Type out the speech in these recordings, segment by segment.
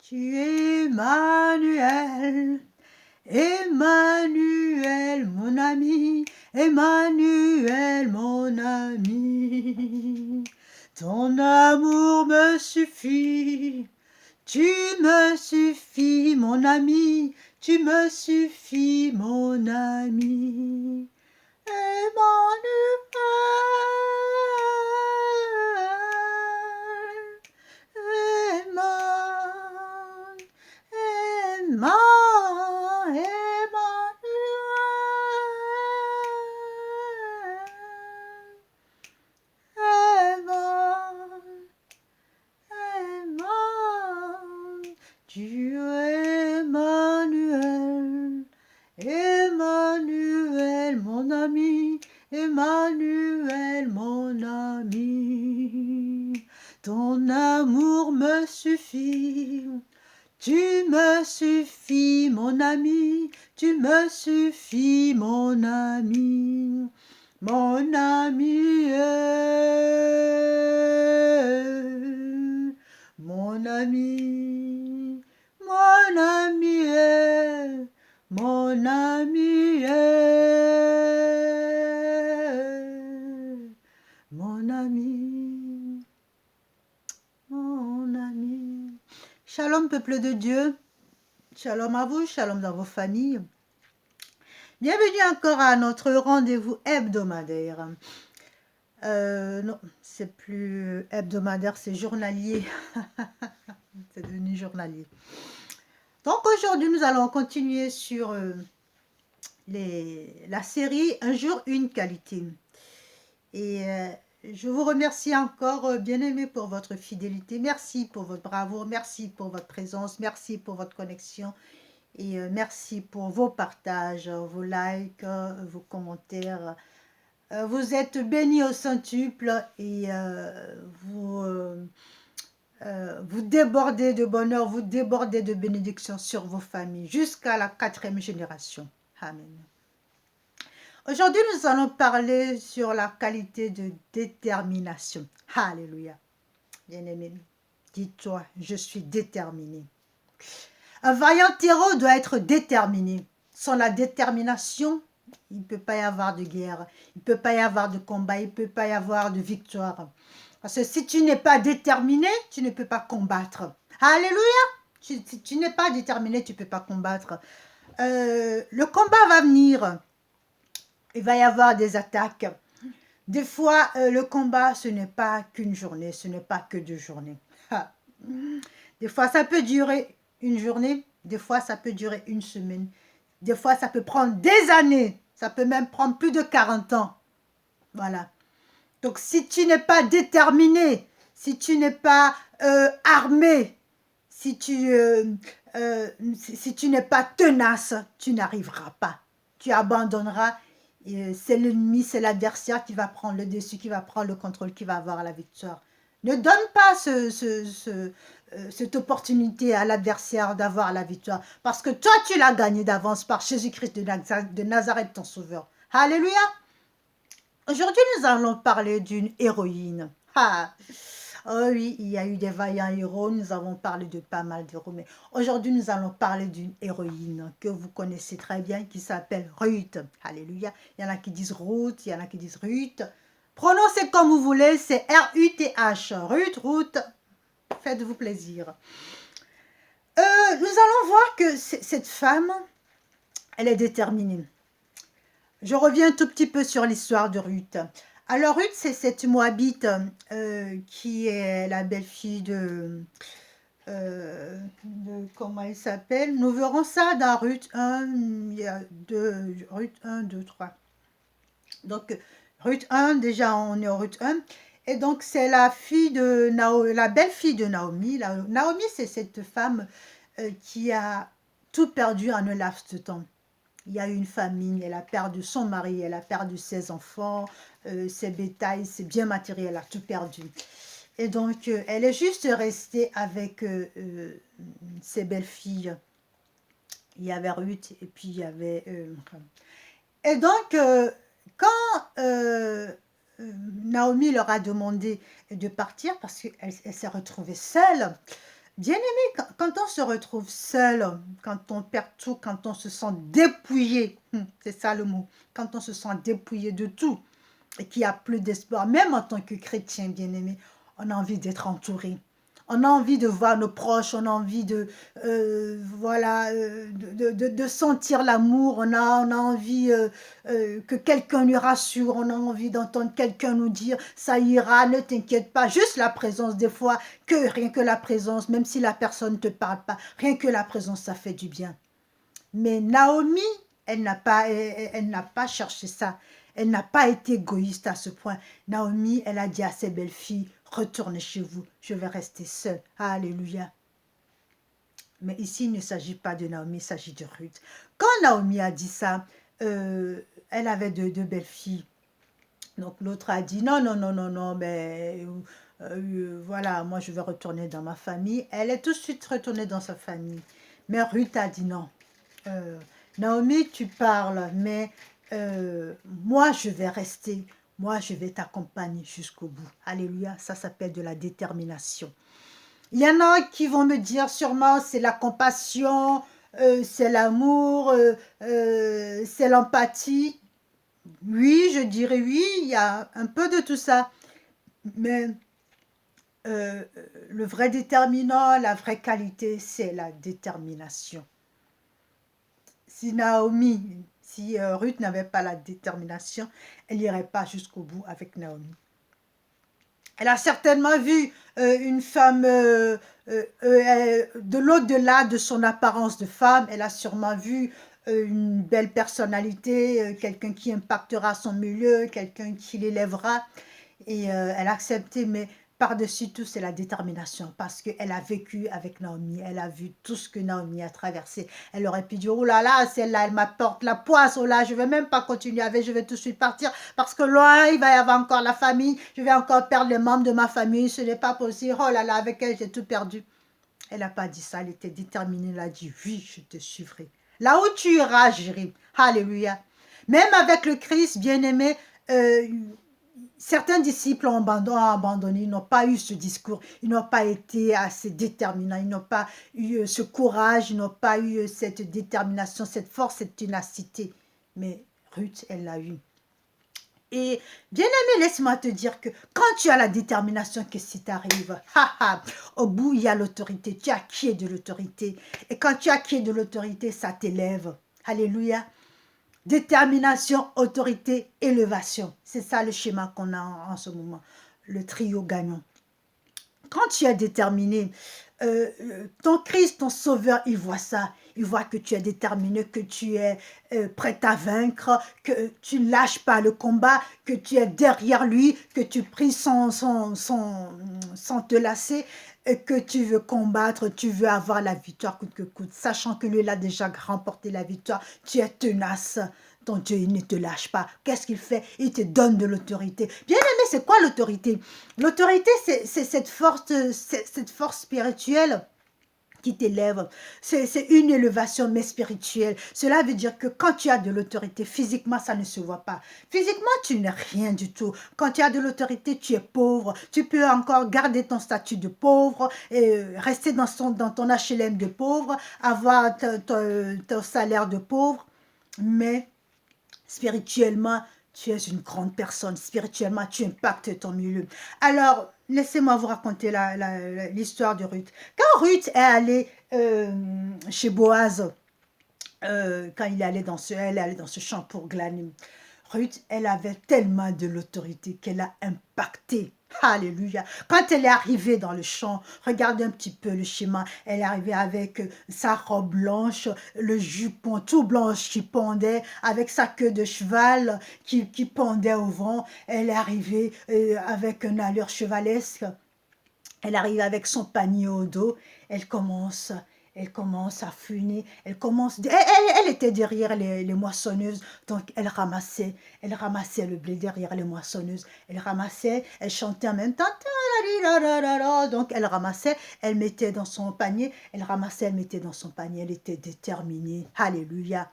Tu es Emmanuel, Emmanuel, mon ami, Emmanuel, mon ami. Ton amour me suffit, tu me suffis, mon ami, tu me suffis, mon ami. Emmanuel, tu es Emmanuel, Emmanuel, mon ami, Emmanuel, mon ami. Ton amour me suffit, tu me suffis, mon ami, tu me suffis, mon ami. Mon ami est, mon ami, mon ami est, mon ami est, mon ami, mon ami. Shalom, peuple de Dieu. Shalom à vous, shalom dans vos familles. Bienvenue encore à notre rendez-vous hebdomadaire. Non, c'est plus hebdomadaire, c'est journalier. C'est devenu journalier. Donc aujourd'hui, nous allons continuer sur la série Un jour, une qualité. Et je vous remercie encore, bien-aimés, pour votre fidélité. Merci pour votre bravoure, merci pour votre présence, merci pour votre connexion. Et merci pour vos partages, vos likes, vos commentaires. Vous êtes bénis au centuple et vous débordez de bonheur, vous débordez de bénédictions sur vos familles jusqu'à la 4e génération. Amen. Aujourd'hui, nous allons parler sur la qualité de détermination. Alléluia. Bien-aimé, dis-toi, je suis déterminé. Un vaillant héros doit être déterminé. Sans la détermination, il ne peut pas y avoir de guerre, il ne peut pas y avoir de combat, il ne peut pas y avoir de victoire. Parce que si tu n'es pas déterminé, tu ne peux pas combattre. Alléluia! Si tu n'es pas déterminé, tu ne peux pas combattre. Le combat va venir. Il va y avoir des attaques. Des fois, le combat, ce n'est pas qu'une journée, ce n'est pas que 2 journées. Des fois, ça peut durer une journée, des fois, ça peut durer une semaine. Des fois, ça peut prendre des années. Ça peut même prendre plus de 40 ans. Voilà. Donc, si tu n'es pas déterminé, si tu n'es pas armé, si tu n'es pas tenace, tu n'arriveras pas. Tu abandonneras. C'est l'ennemi, c'est l'adversaire qui va prendre le dessus, qui va prendre le contrôle, qui va avoir la victoire. Ne donne pas cette opportunité à l'adversaire d'avoir la victoire. Parce que toi, tu l'as gagné d'avance par Jésus-Christ de Nazareth, ton sauveur. Alléluia. Aujourd'hui, nous allons parler d'une héroïne. Ah. Oh oui, il y a eu des vaillants héros, nous avons parlé de pas mal d'héros, mais aujourd'hui, nous allons parler d'une héroïne que vous connaissez très bien, qui s'appelle Ruth. Alléluia. Il y en a qui disent Ruth, il y en a qui disent Ruth. Prononcez comme vous voulez, c'est R-U-T-H. Ruth. Faites-vous plaisir. Nous allons voir que cette femme, elle est déterminée. Je reviens un tout petit peu sur l'histoire de Ruth. Alors Ruth, c'est cette Moabite qui est la belle-fille de comment elle s'appelle. Nous verrons ça dans Ruth 1, il y a Ruth 1, 2, 3. Donc Ruth 1, déjà on est au Ruth 1. Et donc c'est la fille de la belle-fille de Naomi. Naomi, c'est cette femme qui a tout perdu en un laps de temps. Il y a eu une famine, elle a perdu son mari, elle a perdu ses enfants, ses bétails, ses biens matériels, elle a tout perdu. Et donc, elle est juste restée avec ses belles-filles. Il y avait Ruth et puis il y avait... Et donc, quand Naomi leur a demandé de partir, parce qu'elle s'est retrouvée seule, Bien-aimé, quand on se retrouve seul, quand on perd tout, quand on se sent dépouillé, c'est ça le mot, quand on se sent dépouillé de tout et qu'il n'y a plus d'espoir, même en tant que chrétien, bien-aimé, on a envie d'être entouré. On a envie de voir nos proches, on a envie de, voilà, de sentir l'amour, on a envie que quelqu'un nous rassure, on a envie d'entendre quelqu'un nous dire ça ira, ne t'inquiète pas, juste la présence des fois, que rien que la présence, même si la personne ne te parle pas, rien que la présence, ça fait du bien. Mais Naomi, elle n'a pas cherché ça. Elle n'a pas été égoïste à ce point. Naomi, elle a dit à ses belles-filles, retournez chez vous, je vais rester seule. Alléluia. Mais ici, il ne s'agit pas de Naomi, il s'agit de Ruth. Quand Naomi a dit ça, elle avait deux belles-filles. Donc l'autre a dit, non, non, non, non, non, mais voilà, moi je vais retourner dans ma famille. Elle est tout de suite retournée dans sa famille. Mais Ruth a dit non. Euh, Naomi, tu parles, mais moi, je vais rester. Moi, je vais t'accompagner jusqu'au bout. Alléluia, ça s'appelle de la détermination. Il y en a qui vont me dire sûrement, c'est la compassion, c'est l'amour, c'est l'empathie. Oui, je dirais oui, il y a un peu de tout ça. Mais euh, le vrai déterminant, la vraie qualité, c'est la détermination. Si Naomi, si Ruth n'avait pas la détermination, elle n'irait pas jusqu'au bout avec Naomi. Elle a certainement vu une femme de l'au-delà de son apparence de femme. Elle a sûrement vu une belle personnalité, quelqu'un qui impactera son milieu, quelqu'un qui l'élèvera. Et elle a accepté, mais par-dessus tout, c'est la détermination, parce qu'elle a vécu avec Naomi, elle a vu tout ce que Naomi a traversé. Elle aurait pu dire, oh là là, celle-là, elle m'apporte la poisse, oh là, je ne vais même pas continuer avec, je vais tout de suite partir, parce que loin, il va y avoir encore la famille, je vais encore perdre les membres de ma famille, ce n'est pas possible, oh là là, avec elle, j'ai tout perdu. Elle n'a pas dit ça, elle était déterminée, elle a dit, oui, je te suivrai. Là où tu iras, j'irai. Alléluia. Même avec le Christ, bien-aimé, euh, certains disciples ont abandonné, ils n'ont pas eu ce discours, ils n'ont pas été assez déterminants, ils n'ont pas eu ce courage, ils n'ont pas eu cette détermination, cette force, cette ténacité. Mais Ruth, elle l'a eu. Et bien aimé, laisse-moi te dire que quand tu as la détermination que si tu arrives, au bout, il y a l'autorité. Tu as acquis de l'autorité. Et quand tu as acquis de l'autorité, ça t'élève. Alléluia. Détermination, autorité, élévation. C'est ça le schéma qu'on a en ce moment. Le trio gagnant. Quand tu es déterminé, ton Christ, ton Sauveur, il voit ça. Il voit que tu es déterminé, que tu es prêt à vaincre, que tu ne lâches pas le combat, que tu es derrière lui, que tu pries sans te lasser, et que tu veux combattre, tu veux avoir la victoire coûte que coûte. Sachant que lui, il a déjà remporté la victoire, tu es tenace. Ton Dieu, il ne te lâche pas. Qu'est-ce qu'il fait? Il te donne de l'autorité. Bien aimé, c'est quoi l'autorité? L'autorité, c'est cette force spirituelle qui t'élève. C'est une élévation, mais spirituelle. Cela veut dire que quand tu as de l'autorité, physiquement, ça ne se voit pas. Physiquement, tu n'es rien du tout. Quand tu as de l'autorité, tu es pauvre. Tu peux encore garder ton statut de pauvre, et rester dans ton HLM de pauvre, avoir ton salaire de pauvre, mais spirituellement, tu es une grande personne. Spirituellement, tu impactes ton milieu. Alors, laissez-moi vous raconter l'histoire de Ruth. Quand Ruth est allée chez Boaz, quand elle est allée dans ce champ pour glaner, Ruth, elle avait tellement de l'autorité qu'elle a impacté. Alléluia. Quand elle est arrivée dans le champ, regardez un petit peu le schéma. Elle est arrivée avec sa robe blanche, le jupon tout blanche qui pendait, avec sa queue de cheval qui pendait au vent. Elle est arrivée avec une allure chevalesque. Elle arrive avec son panier au dos, elle commence à fouiner, elle était derrière les moissonneuses, donc elle ramassait le blé derrière les moissonneuses, elle chantait en même temps, donc elle ramassait, elle mettait dans son panier, elle ramassait, elle mettait dans son panier, elle était déterminée, alléluia.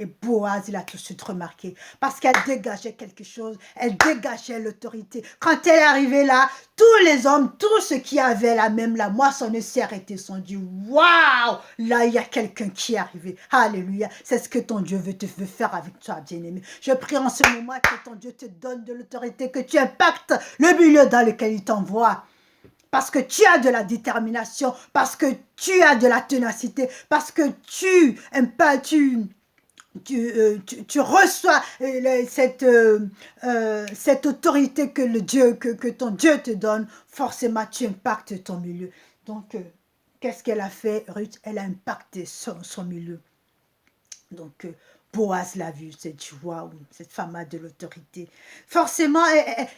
Et Boaz, il a tout de suite remarqué, parce qu'elle dégageait quelque chose, elle dégageait l'autorité. Quand elle est arrivée là, tous les hommes, tous ceux qui avaient la moissonneuse s'est arrêté, se sont dit, waouh, là il y a quelqu'un qui est arrivé. Alléluia, c'est ce que ton Dieu veut faire avec toi, bien-aimé. Je prie en ce moment que ton Dieu te donne de l'autorité, que tu impactes le milieu dans lequel il t'envoie. Parce que tu as de la détermination, parce que tu as de la ténacité, parce que tu reçois cette autorité que ton Dieu te donne, forcément tu impactes ton milieu. Donc, qu'est-ce qu'elle a fait, Ruth? Elle a impacté son milieu. Donc, Boaz l'a vu, s'est dit, waouh, cette femme a de l'autorité. Forcément,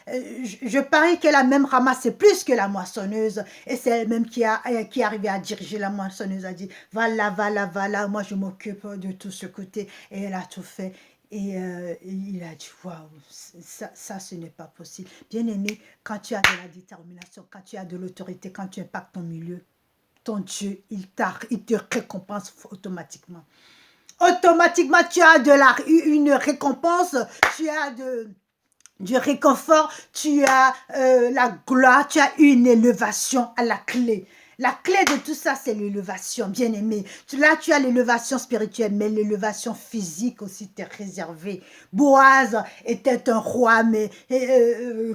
je parie qu'elle a même ramassé plus que la moissonneuse. Et c'est elle-même qui est arrivée à diriger la moissonneuse, a dit, va là, moi je m'occupe de tout ce côté. Et elle a tout fait. Et il a dit, waouh, ça ce n'est pas possible. Bien aimé, quand tu as de la détermination, quand tu as de l'autorité, quand tu impactes ton milieu, ton Dieu, il te récompense automatiquement. Automatiquement, tu as une récompense, tu as du réconfort, tu as la gloire, tu as une élévation à la clé. La clé de tout ça, c'est l'élévation, bien aimé. Là, tu as l'élévation spirituelle, mais l'élévation physique aussi t'est réservée. Boaz était un roi, mais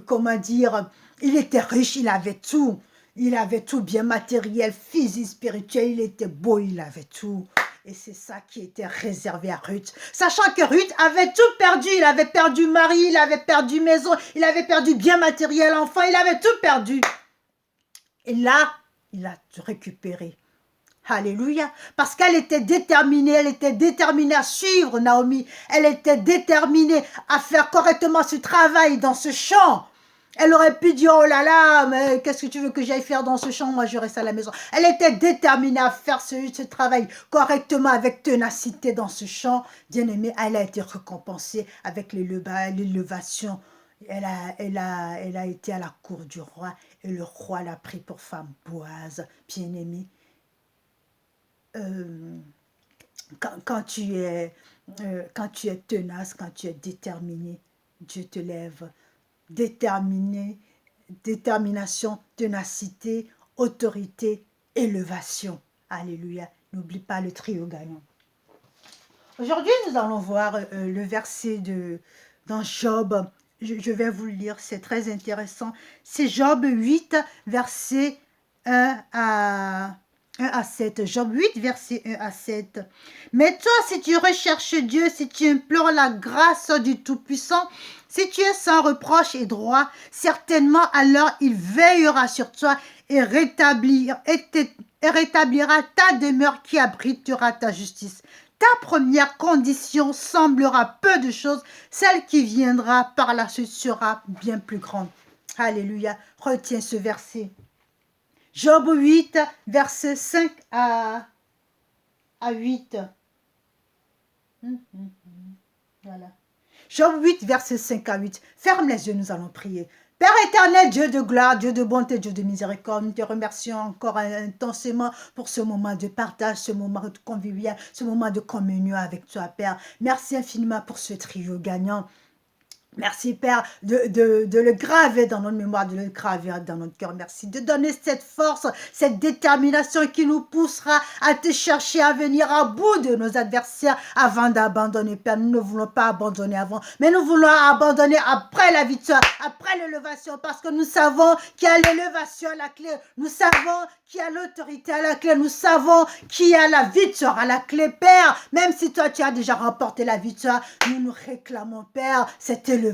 comment dire, il était riche, il avait tout. Il avait tout, bien matériel, physique, spirituel, il était beau, il avait tout. Et c'est ça qui était réservé à Ruth. Sachant que Ruth avait tout perdu. Il avait perdu mari, il avait perdu maison, il avait perdu bien matériel, enfant, il avait tout perdu. Et là, il a tout récupéré. Alléluia. Parce qu'elle était déterminée à suivre Naomi. Elle était déterminée à faire correctement ce travail dans ce champ. Elle aurait pu dire, oh là là, mais qu'est-ce que tu veux que j'aille faire dans ce champ? Moi, je reste à la maison. Elle était déterminée à faire ce travail correctement, avec ténacité dans ce champ. Bien-aimée, elle a été récompensée avec l'élévation. Elle a été à la cour du roi et le roi l'a pris pour femme. Boaz, bien-aimée. Quand tu es tenace, quand tu es déterminé, Dieu te lève. Détermination, ténacité, autorité, élévation. Alléluia. N'oublie pas le trio gagnant. Aujourd'hui, nous allons voir le verset dans Job. Je vais vous le lire, c'est très intéressant. C'est Job 8, verset 1 à 7. Job 8, verset 1 à 7. Mais toi, si tu recherches Dieu, si tu implores la grâce du Tout-Puissant, si tu es sans reproche et droit, certainement alors il veillera sur toi et rétablira ta demeure qui abritera ta justice. Ta première condition semblera peu de choses, celle qui viendra par la suite sera bien plus grande. Alléluia. Retiens ce verset. Job 8, versets 5 à 8. Voilà. Job 8, versets 5 à 8. Ferme les yeux, nous allons prier. Père éternel, Dieu de gloire, Dieu de bonté, Dieu de miséricorde, nous te remercions encore intensément pour ce moment de partage, ce moment de convivial, ce moment de communion avec toi, Père. Merci infiniment pour ce trio gagnant. Merci, Père, de le graver dans notre mémoire, de le graver dans notre cœur. Merci de donner cette force, cette détermination qui nous poussera à te chercher, à venir à bout de nos adversaires avant d'abandonner, Père. Nous ne voulons pas abandonner avant, mais nous voulons abandonner après la victoire, après l'élévation, parce que nous savons qu'il y a l'élévation à la clé. Nous savons qu'il y a l'autorité à la clé. Nous savons qu'il y a la victoire à la clé, Père. Même si toi, tu as déjà remporté la victoire, nous nous réclamons, Père, cette élévation.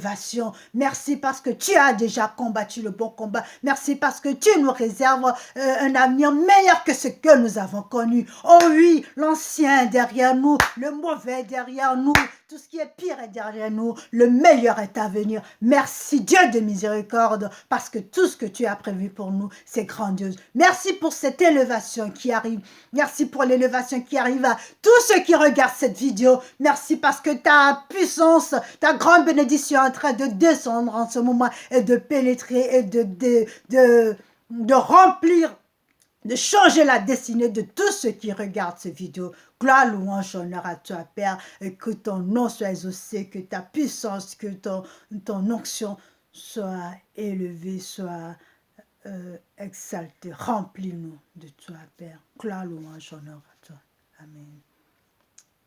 Merci parce que tu as déjà combattu le bon combat. Merci parce que tu nous réserves un avenir meilleur que ce que nous avons connu. Oh oui, l'ancien derrière nous, le mauvais derrière nous, tout ce qui est pire est derrière nous, le meilleur est à venir. Merci Dieu de miséricorde, parce que tout ce que tu as prévu pour nous, c'est grandiose. Merci pour cette élévation qui arrive. Merci pour l'élévation qui arrive à tous ceux qui regardent cette vidéo. Merci parce que ta puissance, ta grande bénédiction est en train de descendre en ce moment et de pénétrer et de remplir de changer la destinée de tous ceux qui regardent cette vidéo. Gloire, louange, honneur à toi, Père, et que ton nom soit exaucé, que ta puissance, que ton onction soit élevée, soit exaltée. Remplis-nous de toi, Père. Gloire, louange, honneur à toi. Amen.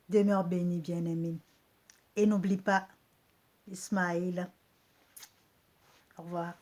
Demeure béni, bien-aimé. Et n'oublie pas, Ismaël. Au revoir.